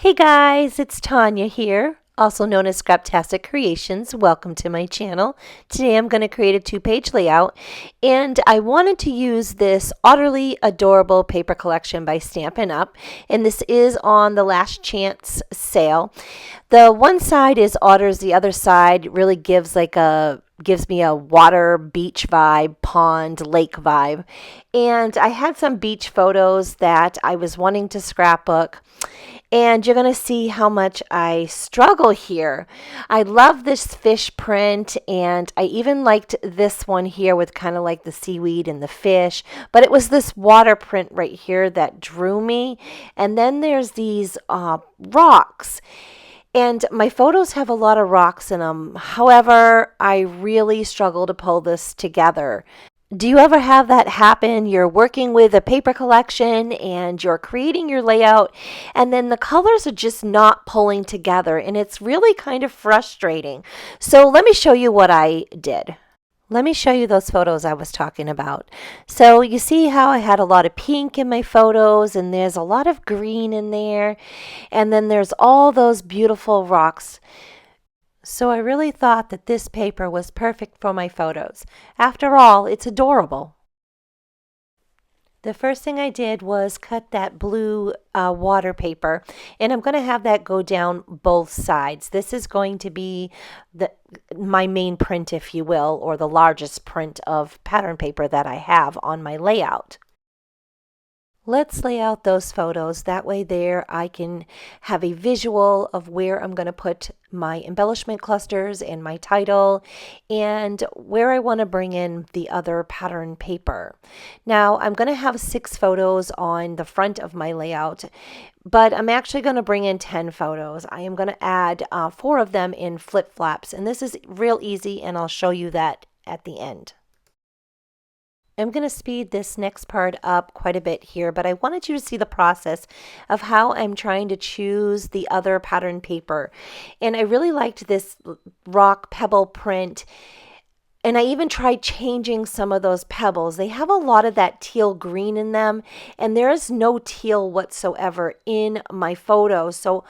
Hey guys, it's Tanya here, also known as Scraptastic Creations. Welcome to my channel. Today I'm going to create a two-page layout, and I wanted to use this utterly adorable paper collection by Stampin' Up, and this is on the Last Chance sale. The one side is otters, the other side really gives me a water, beach vibe, pond, lake vibe. And I had some beach photos that I was wanting to scrapbook. And you're going to see how much I struggle here. I love this fish print, and I even liked this one here with kind of like the seaweed and the fish. But it was this water print right here that drew me. And then there's these rocks. And my photos have a lot of rocks in them. However, I really struggle to pull this together. Do you ever have that happen? You're working with a paper collection and you're creating your layout, and then the colors are just not pulling together, and it's really kind of frustrating. So let me show you what I did. Let me show you those photos I was talking about. So you see how I had a lot of pink in my photos, and there's a lot of green in there, and then there's all those beautiful rocks. So I really thought that this paper was perfect for my photos. After all, it's adorable. The first thing I did was cut that blue water paper, and I'm going to have that go down both sides. This is going to be my main print, if you will, or the largest print of pattern paper that I have on my layout. Let's lay out those photos. That way there I can have a visual of where I'm going to put my embellishment clusters and my title and where I want to bring in the other pattern paper. Now I'm going to have 6 photos on the front of my layout, but I'm actually going to bring in 10 photos. I am going to add 4 of them in flip-flops, and this is real easy, and I'll show you that at the end. I'm going to speed this next part up quite a bit here, but I wanted you to see the process of how I'm trying to choose the other pattern paper. And I really liked this rock pebble print, and I even tried changing some of those pebbles. They have a lot of that teal green in them, and there is no teal whatsoever in my photos. So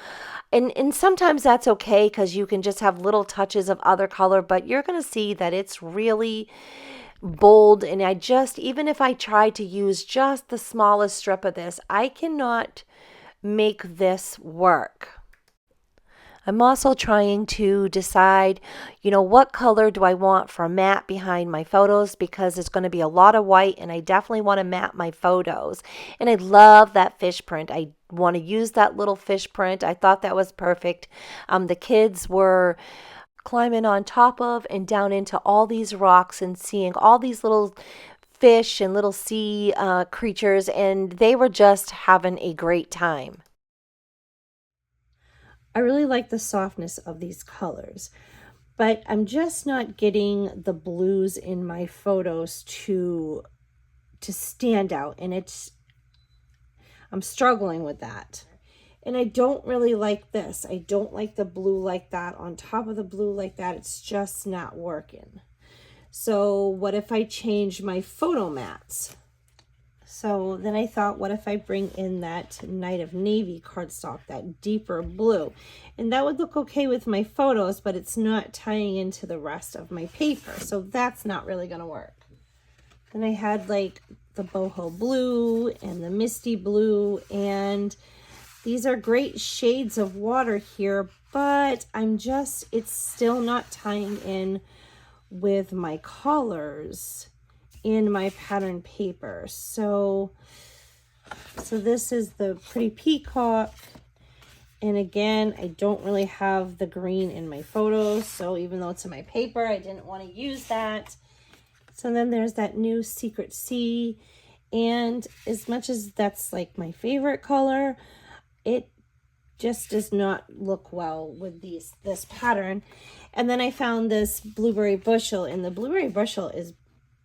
and sometimes that's okay because you can just have little touches of other color, but you're going to see that it's really bold, and even if I try to use just the smallest strip of this, I cannot make this work. I'm also trying to decide, what color do I want for matte behind my photos, because there's going to be a lot of white, and I definitely want to matte my photos. And I love that fish print. I want to use that little fish print. I thought that was perfect. The kids were climbing on top of and down into all these rocks and seeing all these little fish and little sea creatures, and they were just having a great time. I really like the softness of these colors, but I'm just not getting the blues in my photos to stand out, and I'm struggling with that. And I don't really like this. I don't like the blue like that on top of the blue like that. It's just not working. So what if I change my photo mats? So then I thought, what if I bring in that Night of Navy cardstock, that deeper blue? And that would look okay with my photos, but it's not tying into the rest of my paper. So that's not really going to work. Then I had like the boho blue and the misty blue, and these are great shades of water here, but it's still not tying in with my colors in my pattern paper. So this is the pretty peacock. And again, I don't really have the green in my photos. So even though it's in my paper, I didn't want to use that. So then there's that new Secret Sea. And as much as that's like my favorite color, it just does not look well with this pattern. And then I found this blueberry bushel, and the blueberry bushel is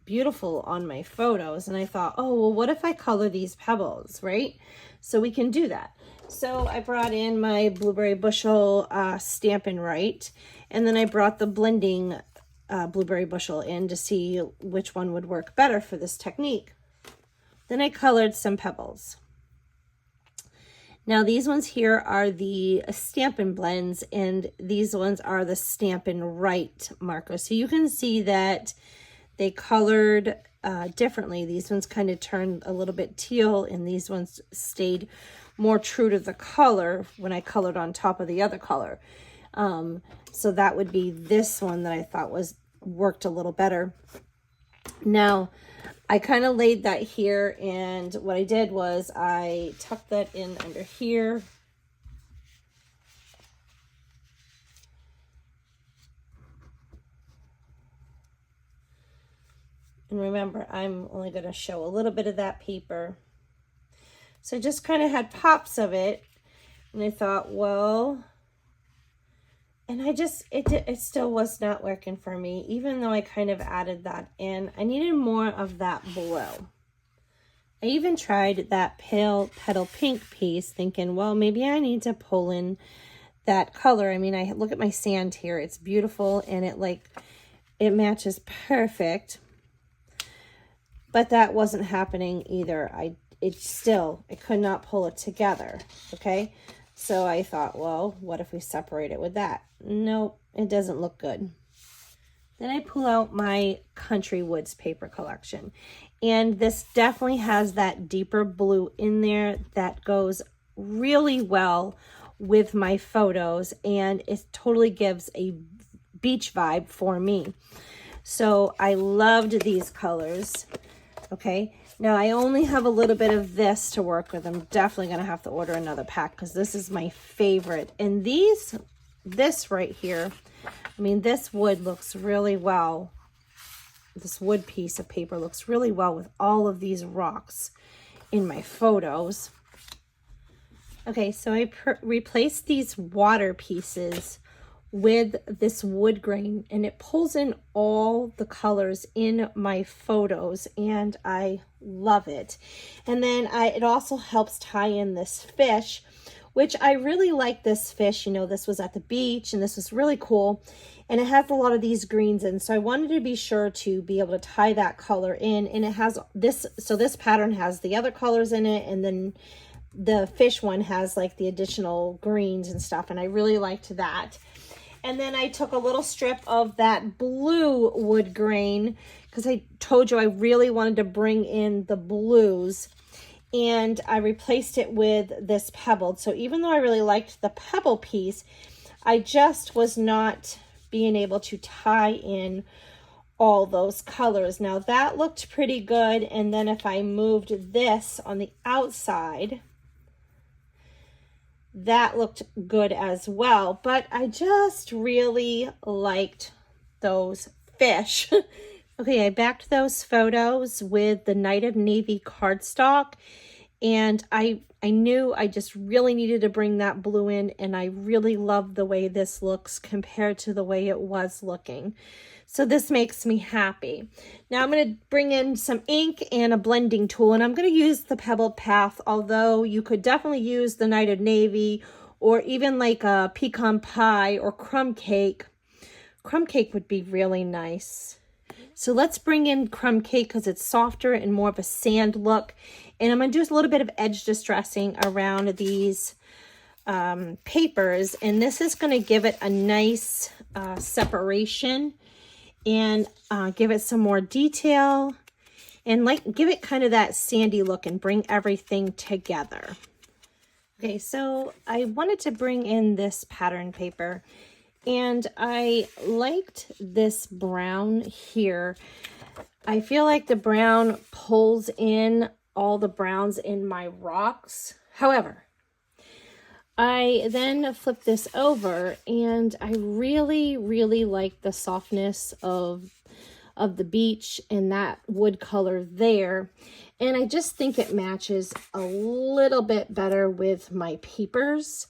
beautiful on my photos. And I thought, oh, well, what if I color these pebbles, right? So we can do that. So I brought in my blueberry bushel Stampin' Right, and then I brought the blending blueberry bushel in to see which one would work better for this technique. Then I colored some pebbles. Now these ones here are the Stampin' blends, and these ones are the Stampin' Right markers. So you can see that they colored differently. These ones kind of turned a little bit teal, and these ones stayed more true to the color when I colored on top of the other color. So that would be this one that I thought worked a little better. Now, I kind of laid that here, and what I did was I tucked that in under here. And remember, I'm only going to show a little bit of that paper. So I just kind of had pops of it, and I thought, well, and it still was not working for me, even though I kind of added that in. I needed more of that blue. I even tried that pale petal pink piece, thinking, well, maybe I need to pull in that color. I mean, I look at my sand here. It's beautiful, and it matches perfect. But that wasn't happening either. I could not pull it together, okay? So I thought, well, what if we separate it with that? Nope, it doesn't look good. Then I pull out my Country Woods paper collection. And this definitely has that deeper blue in there that goes really well with my photos. And it totally gives a beach vibe for me. So I loved these colors, okay? Now, I only have a little bit of this to work with. I'm definitely going to have to order another pack because this is my favorite. And this right here, I mean, this wood looks really well. This wood piece of paper looks really well with all of these rocks in my photos. Okay, so I replaced these water pieces with this wood grain, and it pulls in all the colors in my photos, and I love it. And then it also helps tie in this fish, which I really like. This fish, you know, this was at the beach, and this was really cool, and it has a lot of these greens in, so I wanted to be sure to be able to tie that color in. And it has this, so this pattern has the other colors in it, and then the fish one has like the additional greens and stuff, and I really liked that. And then I took a little strip of that blue wood grain because I told you I really wanted to bring in the blues, and I replaced it with this pebbled. So even though I really liked the pebble piece, I just was not being able to tie in all those colors. Now that looked pretty good. And then if I moved this on the outside, that looked good as well. But I just really liked those fish. Okay, I backed those photos with the Night of Navy cardstock, and I knew I just really needed to bring that blue in, and I really love the way this looks compared to the way it was looking. So this makes me happy. Now I'm going to bring in some ink and a blending tool, and I'm going to use the Pebbled Path, although you could definitely use the Night of Navy or even like a pecan pie or crumb cake. Crumb cake would be really nice. So let's bring in crumb cake because it's softer and more of a sand look. And I'm going to do a little bit of edge distressing around these papers. And this is going to give it a nice separation and give it some more detail and give it kind of that sandy look and bring everything together. Okay, so I wanted to bring in this pattern paper, and I liked this brown here. I feel like the brown pulls in all the browns in my rocks. However, I then flipped this over, and I really, really like the softness of the beach and that wood color there. And I just think it matches a little bit better with my papers.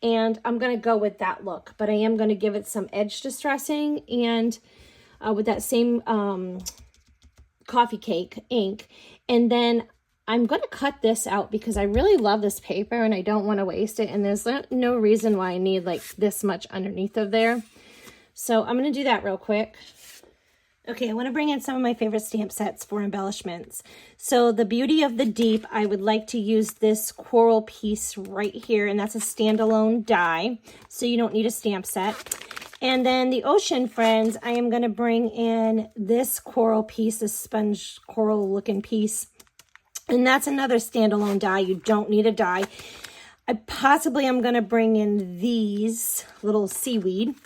And I'm going to go with that look, but I am going to give it some edge distressing and with that same coffee cake ink. And then I'm going to cut this out because I really love this paper and I don't want to waste it. And there's no reason why I need like this much underneath of there. So I'm going to do that real quick. Okay, I want to bring in some of my favorite stamp sets for embellishments. So the Beauty of the Deep, I would like to use this coral piece right here, and that's a standalone die, so you don't need a stamp set. And then the Ocean Friends, I am going to bring in this coral piece, this sponge coral looking piece, and that's another standalone die. You don't need a die. I possibly am going to bring in these little seaweed.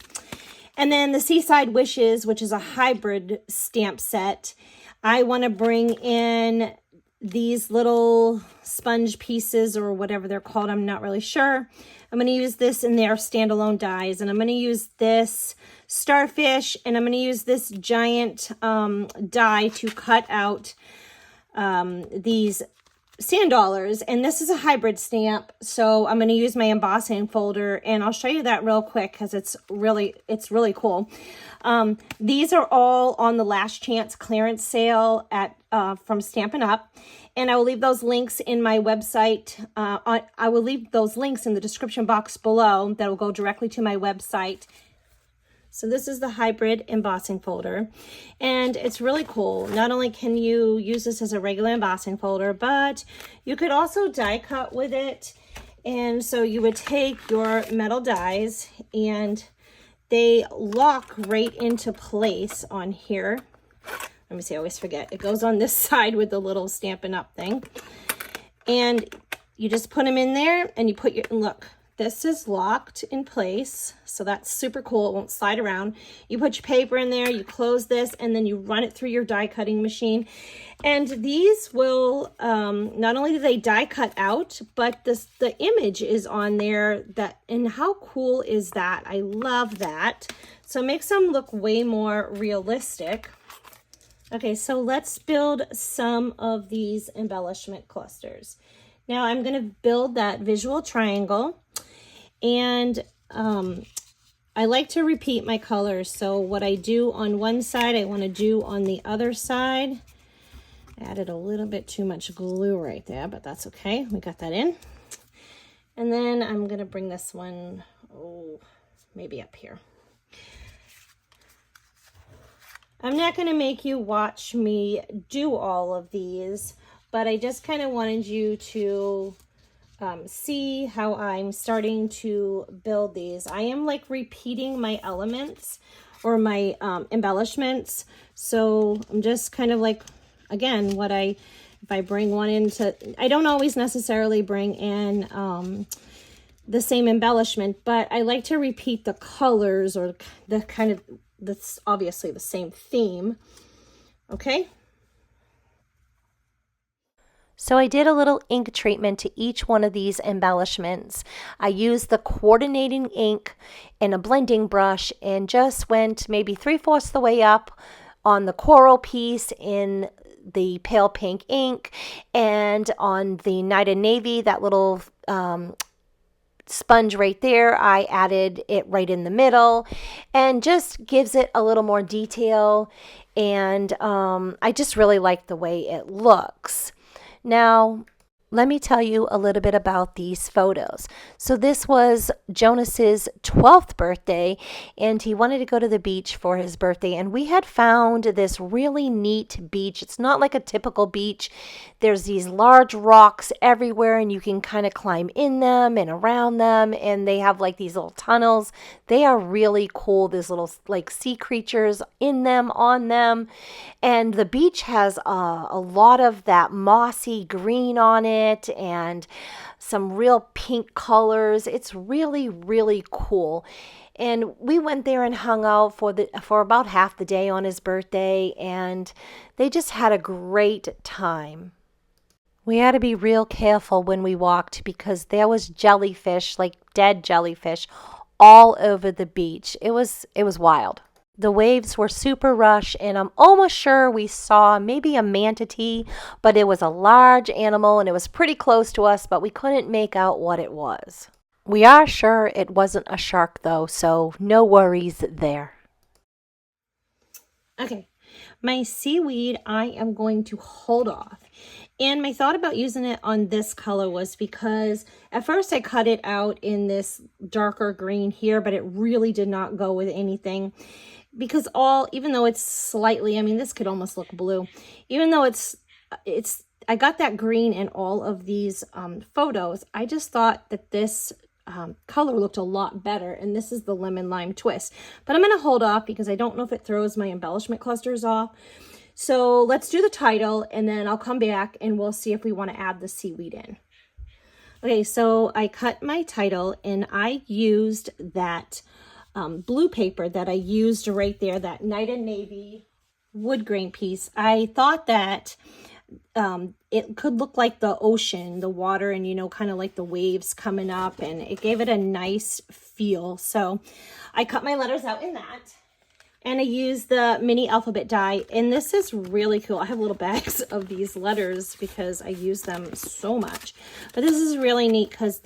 And then the Seaside Wishes, which is a hybrid stamp set. I want to bring in these little sponge pieces or whatever they're called. I'm not really sure. I'm going to use this in their standalone dies. And I'm going to use this starfish. And I'm going to use this giant die to cut out these sand dollars, and this is a hybrid stamp, so I'm going to use my embossing folder, and I'll show you that real quick because it's really cool. These are all on the Last Chance clearance sale at from Stampin' Up, and I will leave those links in my website. I will leave those links in the description box below that will go directly to my website. So this is the hybrid embossing folder, and it's really cool. Not only can you use this as a regular embossing folder, but you could also die cut with it. And so you would take your metal dies and they lock right into place on here. Let me see, I always forget. It goes on this side with the little Stampin' Up thing. And you just put them in there and you put your, look. This is locked in place, so that's super cool. It won't slide around. You put your paper in there, you close this, and then you run it through your die cutting machine. And these will, not only do they die cut out, but the image is on there. And how cool is that? I love that. So it makes them look way more realistic. Okay, so let's build some of these embellishment clusters. Now I'm going to build that visual triangle. And I like to repeat my colors. So what I do on one side, I want to do on the other side. I added a little bit too much glue right there, but that's okay. We got that in. And then I'm going to bring this one, maybe up here. I'm not going to make you watch me do all of these, but I just kind of wanted you to see how I'm starting to build these. I am like repeating my elements or my embellishments. So I'm just kind of like, again, if I bring one into, I don't always necessarily bring in the same embellishment, but I like to repeat the colors or the kind of, that's obviously the same theme. Okay. So I did a little ink treatment to each one of these embellishments. I used the coordinating ink and a blending brush and just went maybe 3/4 the way up on the coral piece in the pale pink ink, and on the Night and Navy, that little sponge right there, I added it right in the middle and just gives it a little more detail, and I just really like the way it looks. Now, let me tell you a little bit about these photos. So this was Jonas's 12th birthday, and he wanted to go to the beach for his birthday, and we had found this really neat beach. It's not like a typical beach. There's these large rocks everywhere, and you can kind of climb in them and around them, and they have like these little tunnels. They are really cool. There's little like sea creatures in them, on them, and the beach has a lot of that mossy green on it, and some real pink colors. It's really, really cool. And we went there and hung out for about half the day on his birthday, and they just had a great time. We had to be real careful when we walked because there was jellyfish, like dead jellyfish, all over the beach. It was wild. The waves were super rush, and I'm almost sure we saw maybe a manatee, but it was a large animal and it was pretty close to us, but we couldn't make out what it was. We are sure it wasn't a shark though, so no worries there. Okay, my seaweed I am going to hold off. And my thought about using it on this color was because at first I cut it out in this darker green here, but it really did not go with anything. because even though it's slightly, I mean, this could almost look blue, even though I got that green in all of these photos, I just thought that this color looked a lot better, and this is the lemon lime twist. But I'm going to hold off because I don't know if it throws my embellishment clusters off. So let's do the title, and then I'll come back and we'll see if we want to add the seaweed in. Okay, so I cut my title, and I used that blue paper that I used right there, that Night and Navy wood grain piece. I thought that it could look like the ocean, the water, and, you know, kind of like the waves coming up, and it gave it a nice feel. So I cut my letters out in that, and I used the mini alphabet die, and this is really cool. I have little bags of these letters because I use them so much, but this is really neat because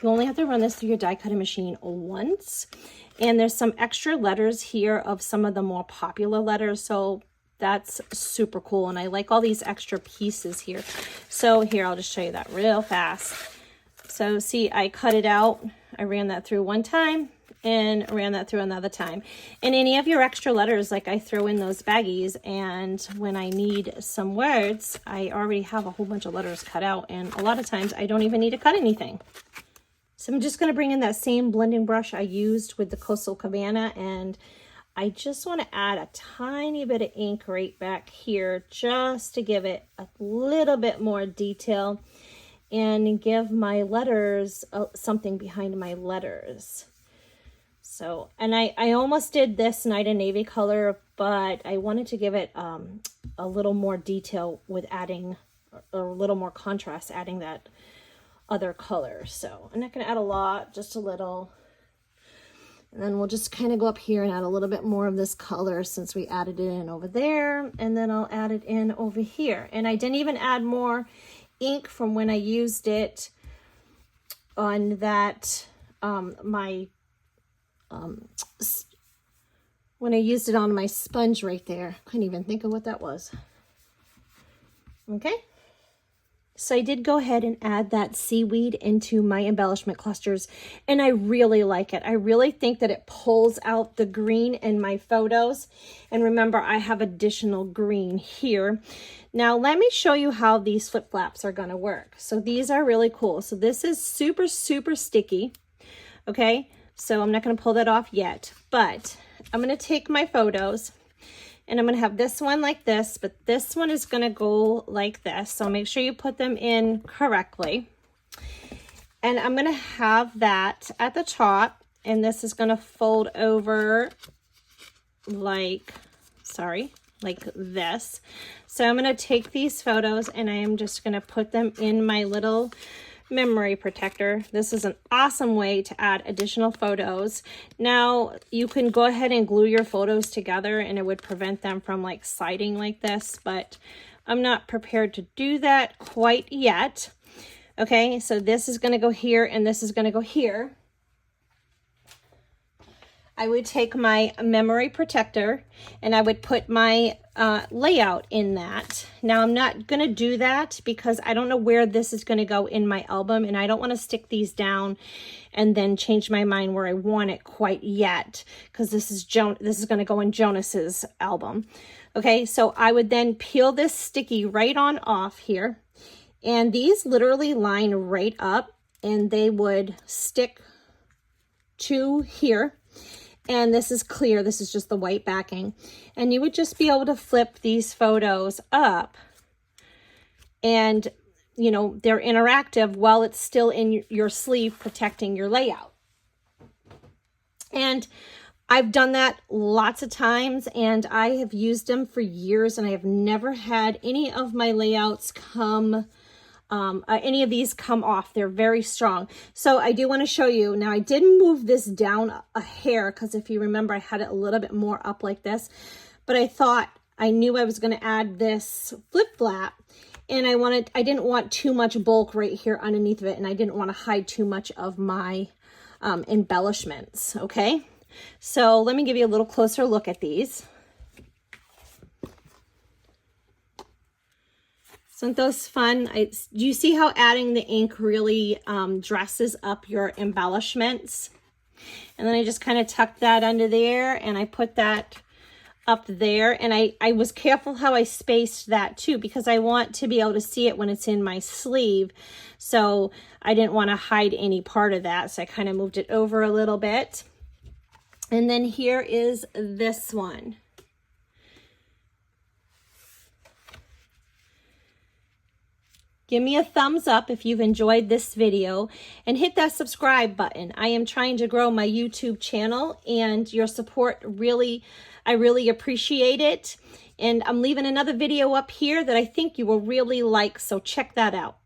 you only have to run this through your die cutting machine once, and there's some extra letters here of some of the more popular letters, so that's super cool. And I like all these extra pieces here. So here, I'll just show you that real fast. So see, I cut it out. I ran that through one time and ran that through another time. And any of your extra letters, like I throw in those baggies, and when I need some words, I already have a whole bunch of letters cut out, and a lot of times I don't even need to cut anything. So I'm just going to bring in that same blending brush I used with the Coastal Cabana, and I just want to add a tiny bit of ink right back here just to give it a little bit more detail and give my letters something behind my letters. So, and I almost did this Night and Navy color, but I wanted to give it a little more detail with adding, or a little more contrast, adding that other color. So I'm not going to add a lot, just a little. And then we'll just kind of go up here and add a little bit more of this color since we added it in over there. And then I'll add it in over here. And I didn't even add more ink from when I used it on that, when I used it on my sponge right there. Couldn't even think of what that was. Okay. So I did go ahead and add that seaweed into my embellishment clusters, and I really like it. I really think that it pulls out the green in my photos. And remember, I have additional green here. Now let me show you how these flip flaps are going to work. So these are really cool. So this is super, super sticky. Okay, so I'm not going to pull that off yet, but I'm going to take my photos, and I'm going to have this one like this, but this one is going to go like this. So make sure you put them in correctly. And I'm going to have that at the top, and this is going to fold over like this. So I'm going to take these photos, and I am just going to put them in my little memory protector. This is an awesome way to add additional photos. Now you can go ahead and glue your photos together, and it would prevent them from like sliding like this, but I'm not prepared to do that quite yet. Okay, so this is going to go here, and this is going to go here. I would take my memory protector, and I would put my layout in that. Now I'm not going to do that because I don't know where this is going to go in my album, and I don't want to stick these down and then change my mind where I want it quite yet, because this is going to go in Jonas's album. Okay, so I would then peel this sticky right on off here, and these literally line right up, and they would stick to here. And this is clear. This is just the white backing. And you would just be able to flip these photos up. And, you know, they're interactive while it's still in your sleeve protecting your layout. And I've done that lots of times, and I have used them for years, and I have never had any of my layouts any of these come off. They're very strong. So I do want to show you. Now I did move this down a hair, because if you remember, I had it a little bit more up like this, but I knew I was going to add this flip flap, and I didn't want too much bulk right here underneath of it, and I didn't want to hide too much of my embellishments. Okay, so let me give you a little closer look at these. Isn't those fun? Do you see how adding the ink really dresses up your embellishments? And then I just kind of tucked that under there, and I put that up there. And I was careful how I spaced that too, because I want to be able to see it when it's in my sleeve. So I didn't want to hide any part of that. So I kind of moved it over a little bit. And then here is this one. Give me a thumbs up if you've enjoyed this video, and hit that subscribe button. I am trying to grow my YouTube channel, and your support I really appreciate it. And I'm leaving another video up here that I think you will really like, so check that out.